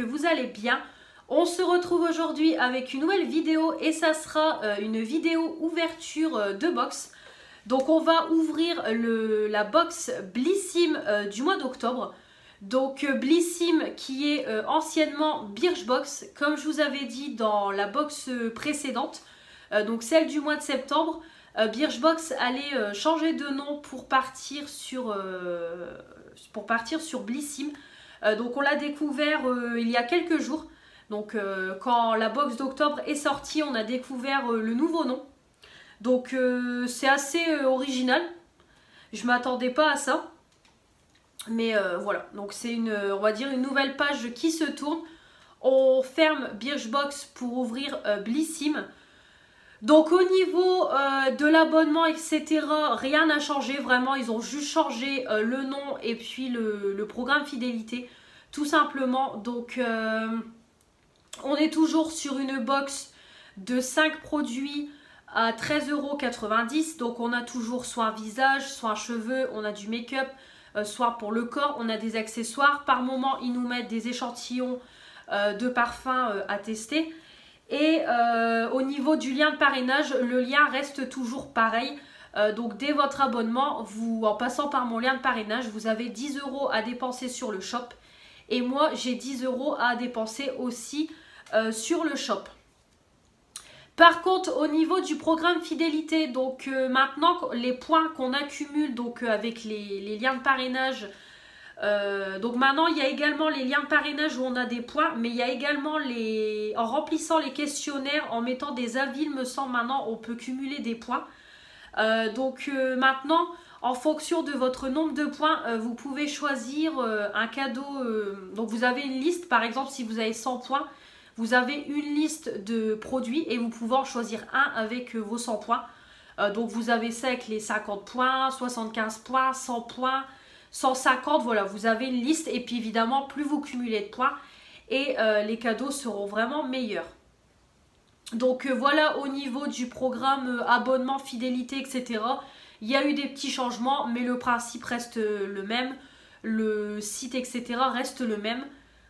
que vous allez bien. On se retrouve aujourd'hui avec une nouvelle vidéo et ça sera une vidéo ouverture de box. Donc on va ouvrir la box Blissim du mois d'octobre. Donc Blissim qui est anciennement Birchbox, comme je vous avais dit dans la box précédente, donc celle du mois de septembre. Birchbox allait changer de nom pour partir sur Blissim. Donc on l'a découvert il y a quelques jours. Donc quand la box d'octobre est sortie, on a découvert le nouveau nom. Donc c'est assez original. Je m'attendais pas à ça. Mais voilà, donc c'est on va dire une nouvelle page qui se tourne. On ferme Birchbox pour ouvrir Blissim. Donc au niveau de l'abonnement, etc., rien n'a changé. Vraiment, ils ont juste changé le nom et puis le programme fidélité. Tout simplement. Donc on est toujours sur une box de 5 produits à 13,90 €. Donc on a toujours soit un visage, soit un cheveu, on a du make-up, soit pour le corps, on a des accessoires. Par moment, ils nous mettent des échantillons de parfums à tester. Et au niveau du lien de parrainage, le lien reste toujours pareil. Donc dès votre abonnement, en passant par mon lien de parrainage, vous avez 10 € à dépenser sur le shop. Et moi, j'ai 10 € à dépenser aussi sur le shop. Par contre, au niveau du programme fidélité, donc maintenant, les points qu'on accumule donc, avec les liens de parrainage, donc maintenant, il y a également les liens de parrainage où on a des points, mais il y a également en remplissant les questionnaires, en mettant des avis, il me semble, maintenant, on peut cumuler des points. Donc maintenant, en fonction de votre nombre de points, vous pouvez choisir un cadeau. Donc vous avez une liste, par exemple, si vous avez 100 points, vous avez une liste de produits et vous pouvez en choisir un avec vos 100 points. Donc vous avez ça avec les 50 points, 75 points, 100 points, 150, voilà, vous avez une liste. Et puis évidemment, plus vous cumulez de points et les cadeaux seront vraiment meilleurs. Donc voilà au niveau du programme abonnement, fidélité, etc. Il y a eu des petits changements, mais le principe reste le même. Le site, etc. reste le même.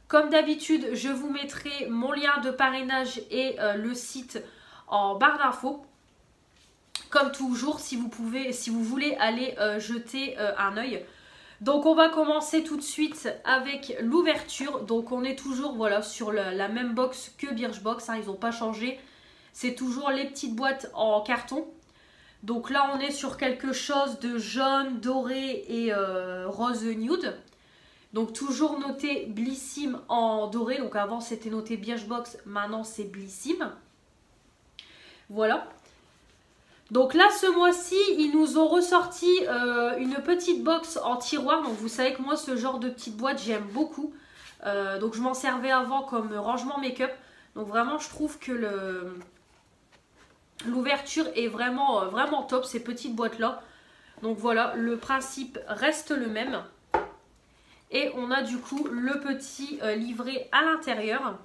Comme d'habitude, je vous mettrai mon lien de parrainage et le site en barre d'infos. Comme toujours, si vous voulez aller jeter un œil. Donc on va commencer tout de suite avec l'ouverture. Donc on est toujours voilà, sur la même box que Birchbox, hein, ils n'ont pas changé. C'est toujours les petites boîtes en carton. Donc là on est sur quelque chose de jaune, doré et rose nude. Donc toujours noté Blissim en doré. Donc avant c'était noté Birchbox, maintenant c'est Blissim. Voilà. Donc là ce mois-ci ils nous ont ressorti une petite box en tiroir. Donc vous savez que moi ce genre de petite boîte j'aime beaucoup. Donc je m'en servais avant comme rangement make-up. Donc vraiment je trouve que l'ouverture est vraiment, vraiment top, ces petites boîtes là. Donc voilà, le principe reste le même. Et on a du coup le petit livret à l'intérieur.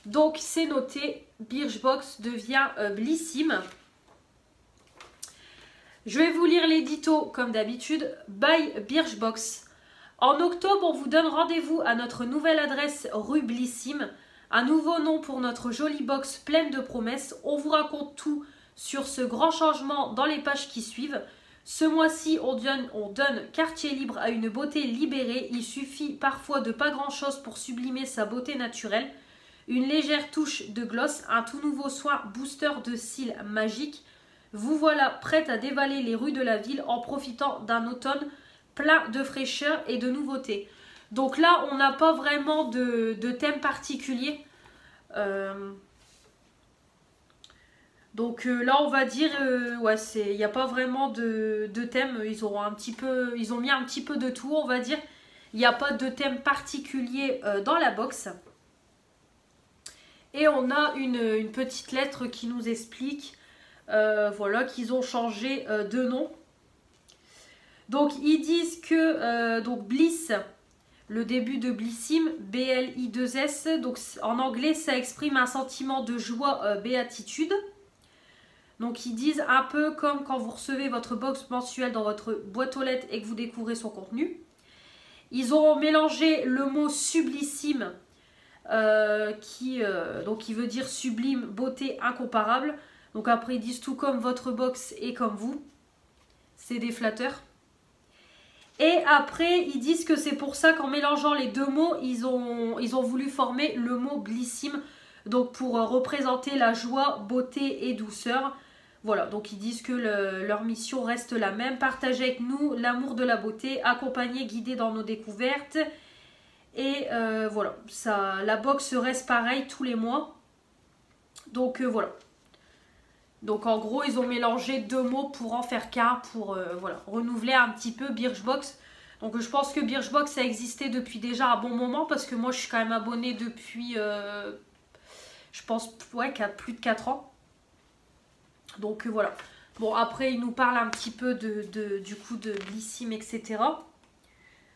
Donc c'est noté, Birchbox devient Blissim. Je vais vous lire l'édito comme d'habitude. By Birchbox. En octobre, on vous donne rendez-vous à notre nouvelle adresse rue Blissim. Un nouveau nom pour notre jolie box pleine de promesses. On vous raconte tout sur ce grand changement dans les pages qui suivent. Ce mois-ci, on donne quartier libre à une beauté libérée. Il suffit parfois de pas grand-chose pour sublimer sa beauté naturelle. Une légère touche de gloss, un tout nouveau soin booster de cils magique. Vous voilà prête à dévaler les rues de la ville en profitant d'un automne plein de fraîcheur et de nouveautés. Donc là, on n'a pas vraiment de thème particulier. Donc là, on va dire, ouais, il n'y a pas vraiment de thème. Ils ont mis un petit peu de tout, on va dire. Il n'y a pas de thème particulier dans la box. Et on a une petite lettre qui nous explique voilà, qu'ils ont changé de nom. Donc ils disent que donc Bliss, le début de Blissim, B-L-I-2-S, donc en anglais ça exprime un sentiment de joie, béatitude. Donc ils disent un peu comme quand vous recevez votre box mensuelle dans votre boîte aux lettres et que vous découvrez son contenu. Ils ont mélangé le mot sublissime, donc qui veut dire sublime, beauté incomparable. Donc après ils disent tout comme votre box et comme vous. C'est des flatteurs. Et après ils disent que c'est pour ça qu'en mélangeant les deux mots, ils ont voulu former le mot blissime. Donc pour représenter la joie, beauté et douceur. Voilà, donc ils disent que leur mission reste la même. Partager avec nous l'amour de la beauté, accompagner, guider dans nos découvertes. Et voilà, la box reste pareil tous les mois. Donc voilà. Donc en gros, ils ont mélangé deux mots pour en faire qu'un, pour voilà, renouveler un petit peu Birchbox. Donc je pense que Birchbox a existé depuis déjà un bon moment parce que moi je suis quand même abonnée depuis, je pense, ouais, plus de 4 ans. Donc voilà. Bon, après, il nous parle un petit peu du coup de Blissim, etc.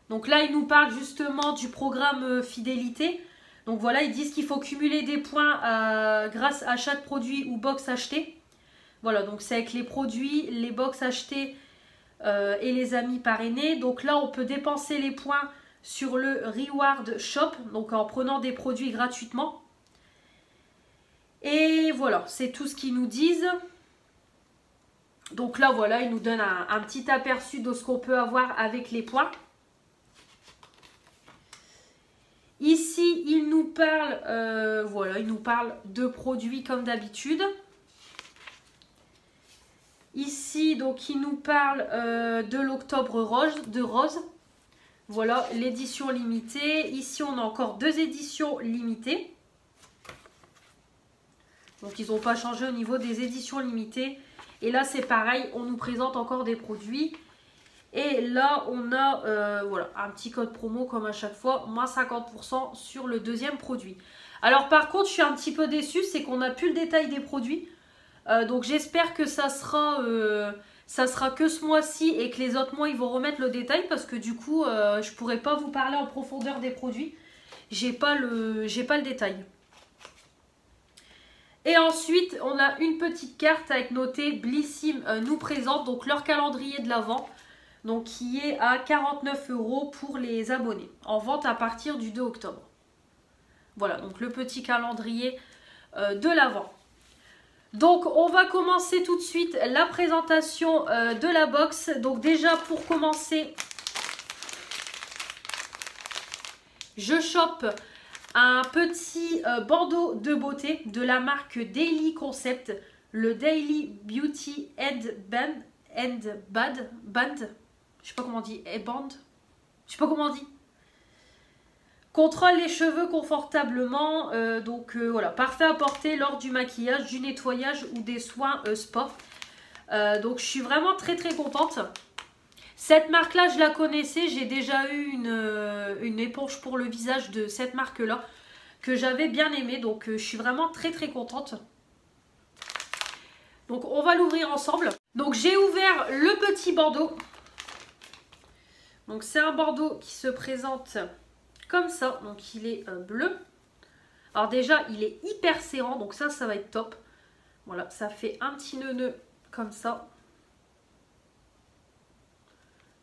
Donc là, il nous parle justement du programme fidélité. Donc voilà, ils disent qu'il faut cumuler des points grâce à chaque produit ou box acheté. Voilà, donc c'est avec les produits, les box achetés et les amis parrainés. Donc là, on peut dépenser les points sur le Reward Shop, donc en prenant des produits gratuitement. Et voilà, c'est tout ce qu'ils nous disent. Donc là, voilà, ils nous donnent un petit aperçu de ce qu'on peut avoir avec les points. Ici, il nous parle, voilà, il nous parle de produits comme d'habitude. Ici, donc, il nous parle de l'octobre rose. Voilà, l'édition limitée. Ici, on a encore 2 éditions limitées. Donc, ils n'ont pas changé au niveau des éditions limitées. Et là, c'est pareil, on nous présente encore des produits. Et là, on a voilà, un petit code promo comme à chaque fois, moins 50% sur le deuxième produit. Alors par contre, je suis un petit peu déçue, c'est qu'on n'a plus le détail des produits. Donc j'espère que ça sera que ce mois-ci et que les autres mois, ils vont remettre le détail. Parce que du coup, je ne pourrai pas vous parler en profondeur des produits. J'ai pas le détail. Et ensuite, on a une petite carte avec noté Blissim nous présente, donc leur calendrier de l'Avent, donc qui est à 49 € pour les abonnés, en vente à partir du 2 octobre. Voilà, donc le petit calendrier de l'Avent. Donc on va commencer tout de suite la présentation de la box. Donc déjà pour commencer, je chope un petit bandeau de beauté de la marque Daily Concept, le Daily Beauty Band. Je sais pas comment on dit, Band. Je sais pas comment on dit. Contrôle les cheveux confortablement. Voilà, parfait à porter lors du maquillage, du nettoyage ou des soins spa. Donc je suis vraiment très contente. Cette marque-là, je la connaissais. J'ai déjà eu une éponge pour le visage de cette marque-là que j'avais bien aimée. Donc, je suis vraiment très contente. Donc, on va l'ouvrir ensemble. Donc, j'ai ouvert le petit bandeau. Donc, c'est un bandeau qui se présente comme ça. Donc, il est bleu. Alors, déjà, il est hyper serrant. Donc, ça va être top. Voilà, ça fait un petit nœud comme ça.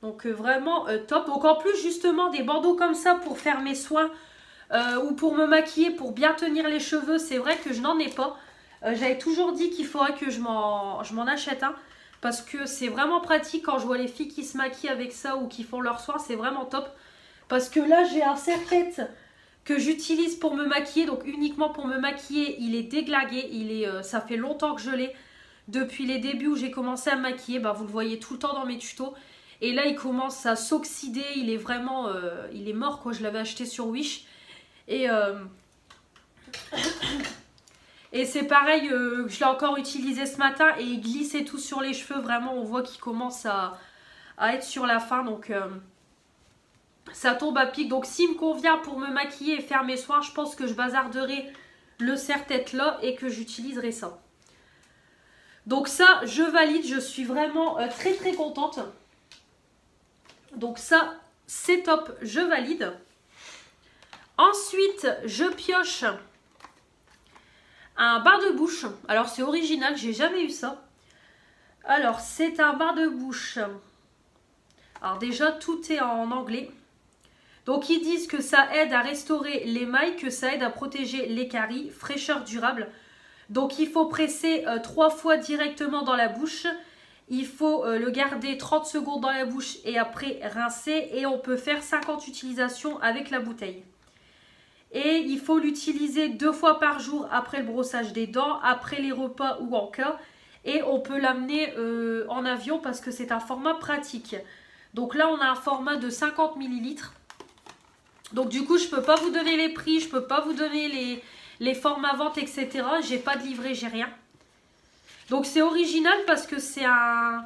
Donc vraiment top. Donc en plus justement des bandeaux comme ça pour faire mes soins ou pour me maquiller, pour bien tenir les cheveux. C'est vrai que je n'en ai pas. J'avais toujours dit qu'il faudrait que je m'en achète un. Parce que c'est vraiment pratique quand je vois les filles qui se maquillent avec ça ou qui font leurs soins. C'est vraiment top. Parce que là j'ai un serre-tête que j'utilise pour me maquiller. Donc uniquement pour me maquiller. Il est déglagué. Ça fait longtemps que je l'ai. Depuis les débuts où j'ai commencé à me maquiller. Bah, vous le voyez tout le temps dans mes tutos. Et là, il commence à s'oxyder. Il est vraiment... il est mort, quoi. Je l'avais acheté sur Wish. Et c'est pareil, je l'ai encore utilisé ce matin. Et il glissait tout sur les cheveux. Vraiment, on voit qu'il commence à être sur la fin. Donc, ça tombe à pic. Donc, s'il me convient pour me maquiller et faire mes soins, je pense que je bazarderai le serre-tête là. Et que j'utiliserai ça. Donc ça, je valide. Je suis vraiment très contente. Donc ça, c'est top, je valide. Ensuite, je pioche un bar de bouche. Alors, c'est original, j'ai jamais eu ça. Alors, c'est un bar de bouche. Alors déjà, tout est en anglais. Donc ils disent que ça aide à restaurer l'émail, que ça aide à protéger les caries, fraîcheur durable. Donc il faut presser 3 fois directement dans la bouche. Il faut le garder 30 secondes dans la bouche et après rincer. Et on peut faire 50 utilisations avec la bouteille. Et il faut l'utiliser 2 fois par jour après le brossage des dents, après les repas ou en cas. Et on peut l'amener en avion parce que c'est un format pratique. Donc là, on a un format de 50 ml. Donc du coup, je ne peux pas vous donner les prix, je ne peux pas vous donner les formats vente, etc. J'ai pas de livret, j'ai rien. Donc c'est original parce que c'est un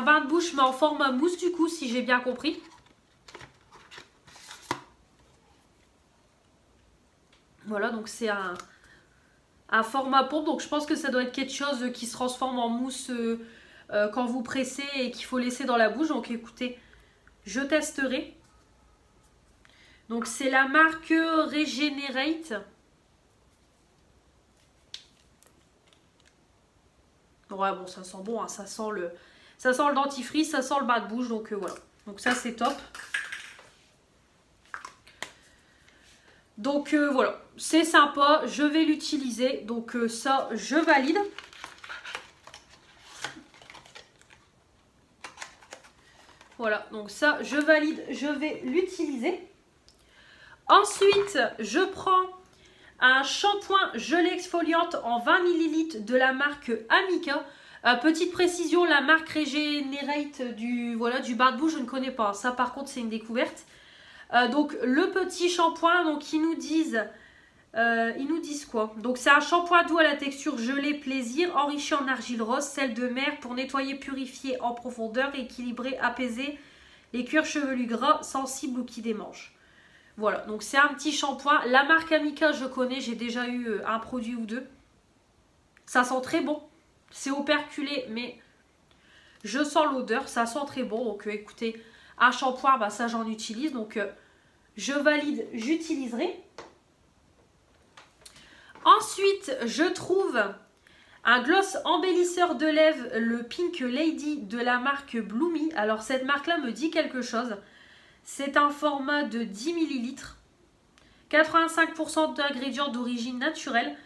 bain de bouche mais en format mousse du coup, si j'ai bien compris. Voilà, donc c'est un format pompe. Donc je pense que ça doit être quelque chose qui se transforme en mousse quand vous pressez et qu'il faut laisser dans la bouche. Donc écoutez, je testerai. Donc c'est la marque Regenerate. Ouais, bon, ça sent bon, hein, ça sent le dentifrice, ça sent le bain de bouche, donc voilà. Donc ça, c'est top. Donc voilà, c'est sympa, je vais l'utiliser. Donc ça, je valide. Voilà, donc ça, je valide, je vais l'utiliser. Ensuite, je prends un shampoing gelée exfoliante en 20 ml de la marque Amica. Petite précision, la marque Regenerate du bain de bouche, je ne connais pas. Ça, par contre, c'est une découverte. Donc, le petit shampoing, donc ils nous disent quoi? Donc, c'est un shampoing doux à la texture gelée plaisir, enrichi en argile rose, sel de mer pour nettoyer, purifier en profondeur, équilibrer, apaiser les cuirs chevelus gras, sensibles ou qui démangent. Voilà, donc c'est un petit shampoing. La marque Amica, je connais, j'ai déjà eu un produit ou deux. Ça sent très bon. C'est operculé, mais je sens l'odeur. Ça sent très bon. Donc écoutez, un shampoing, bah, ça j'en utilise. Donc je valide, j'utiliserai. Ensuite, je trouve un gloss embellisseur de lèvres, le Pink Lady de la marque Bloomy. Alors cette marque-là me dit quelque chose. C'est un format de 10 ml, 85% d'ingrédients d'origine naturelle.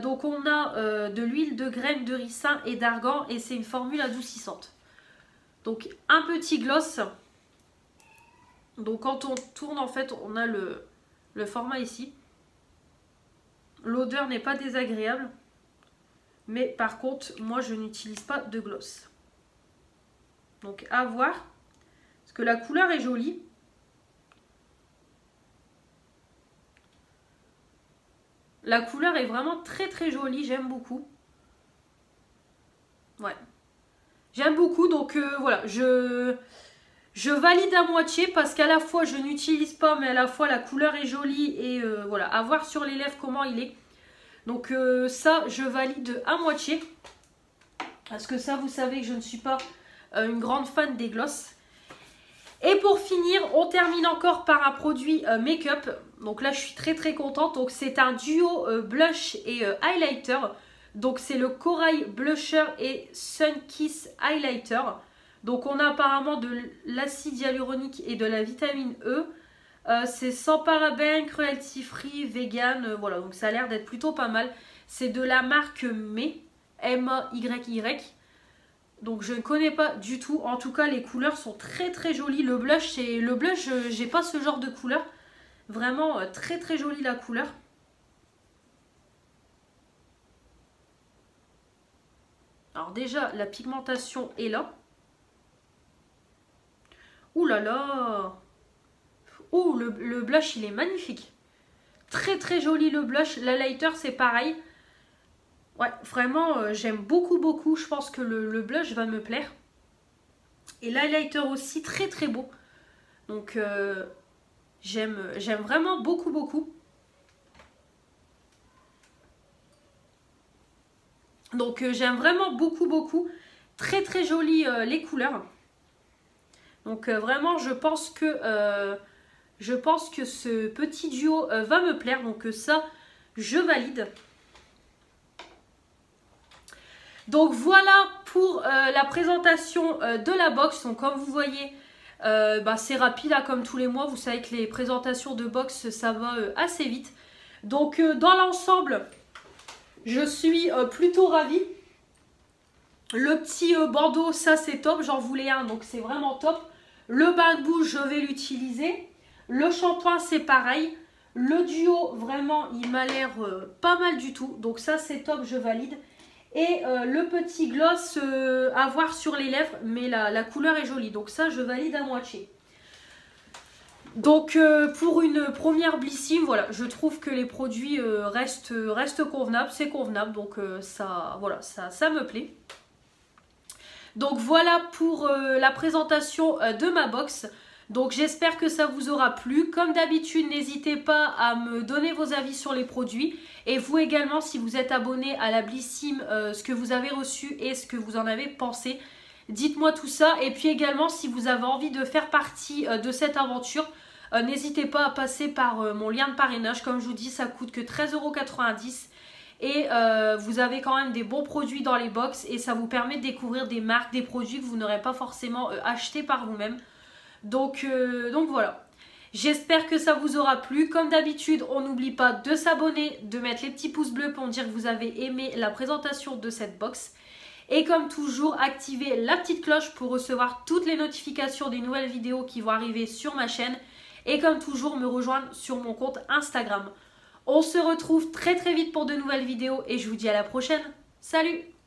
Donc on a de l'huile de graines de ricin et d'argan et c'est une formule adoucissante. Donc un petit gloss. Donc quand on tourne en fait on a le format ici. L'odeur n'est pas désagréable. Mais par contre moi je n'utilise pas de gloss. Donc à voir. Parce que la couleur est jolie. La couleur est vraiment très très jolie, j'aime beaucoup. Ouais. J'aime beaucoup, donc voilà, je valide à moitié parce qu'à la fois je n'utilise pas, mais à la fois la couleur est jolie et voilà, à voir sur les lèvres comment il est. Donc ça, je valide à moitié. Parce que ça, vous savez que je ne suis pas une grande fan des gloss. Et pour finir, on termine encore par un produit make-up. Donc là, je suis très très contente. Donc c'est un duo blush et highlighter. Donc c'est le Corail Blusher et Sun Kiss Highlighter. Donc on a apparemment de l'acide hyaluronique et de la vitamine E. C'est sans parabènes, cruelty free, vegan. Voilà, donc ça a l'air d'être plutôt pas mal. C'est de la marque May, M-A-Y-Y. Donc je ne connais pas du tout. En tout cas, les couleurs sont très très jolies. Le blush, j'ai pas ce genre de couleur. Vraiment très très jolie la couleur. Alors déjà, la pigmentation est là. Ouh là là. Ouh, le blush, il est magnifique. Très très joli le blush. L'highlighter, c'est pareil. Ouais, vraiment, j'aime beaucoup, beaucoup. Je pense que le blush va me plaire. Et l'highlighter aussi, très, très beau. Donc, j'aime vraiment beaucoup, beaucoup. Donc, j'aime vraiment beaucoup, beaucoup. Très, très joli les couleurs. Donc, vraiment, je pense que ce petit duo va me plaire. Donc, ça, je valide. Donc voilà pour la présentation de la box. Donc comme vous voyez, C'est rapide hein, comme tous les mois. Vous savez que les présentations de box ça va assez vite. Donc dans l'ensemble, je suis plutôt ravie. Le petit bandeau, ça c'est top, j'en voulais un donc c'est vraiment top. Le bain de bouche, je vais l'utiliser. Le shampoing, c'est pareil. Le duo, vraiment, il m'a l'air pas mal du tout. Donc ça, c'est top, je valide. Et le petit gloss à voir sur les lèvres, mais la couleur est jolie. Donc ça, je valide à moitié. Donc pour une première Blissim, voilà, je trouve que les produits restent convenables. C'est convenable, donc ça me plaît. Donc voilà pour la présentation de ma box. Donc j'espère que ça vous aura plu. Comme d'habitude, n'hésitez pas à me donner vos avis sur les produits. Et vous également, si vous êtes abonné à la Blissim, ce que vous avez reçu et ce que vous en avez pensé. Dites-moi tout ça. Et puis également, si vous avez envie de faire partie de cette aventure, n'hésitez pas à passer par mon lien de parrainage. Comme je vous dis, ça coûte que 13,90 €. Et vous avez quand même des bons produits dans les box et ça vous permet de découvrir des marques, des produits que vous n'aurez pas forcément achetés par vous-même. Donc voilà. J'espère que ça vous aura plu. Comme d'habitude, on n'oublie pas de s'abonner, de mettre les petits pouces bleus pour me dire que vous avez aimé la présentation de cette box. Et comme toujours, activez la petite cloche pour recevoir toutes les notifications des nouvelles vidéos qui vont arriver sur ma chaîne. Et comme toujours, me rejoindre sur mon compte Instagram. On se retrouve très vite pour de nouvelles vidéos et je vous dis à la prochaine. Salut!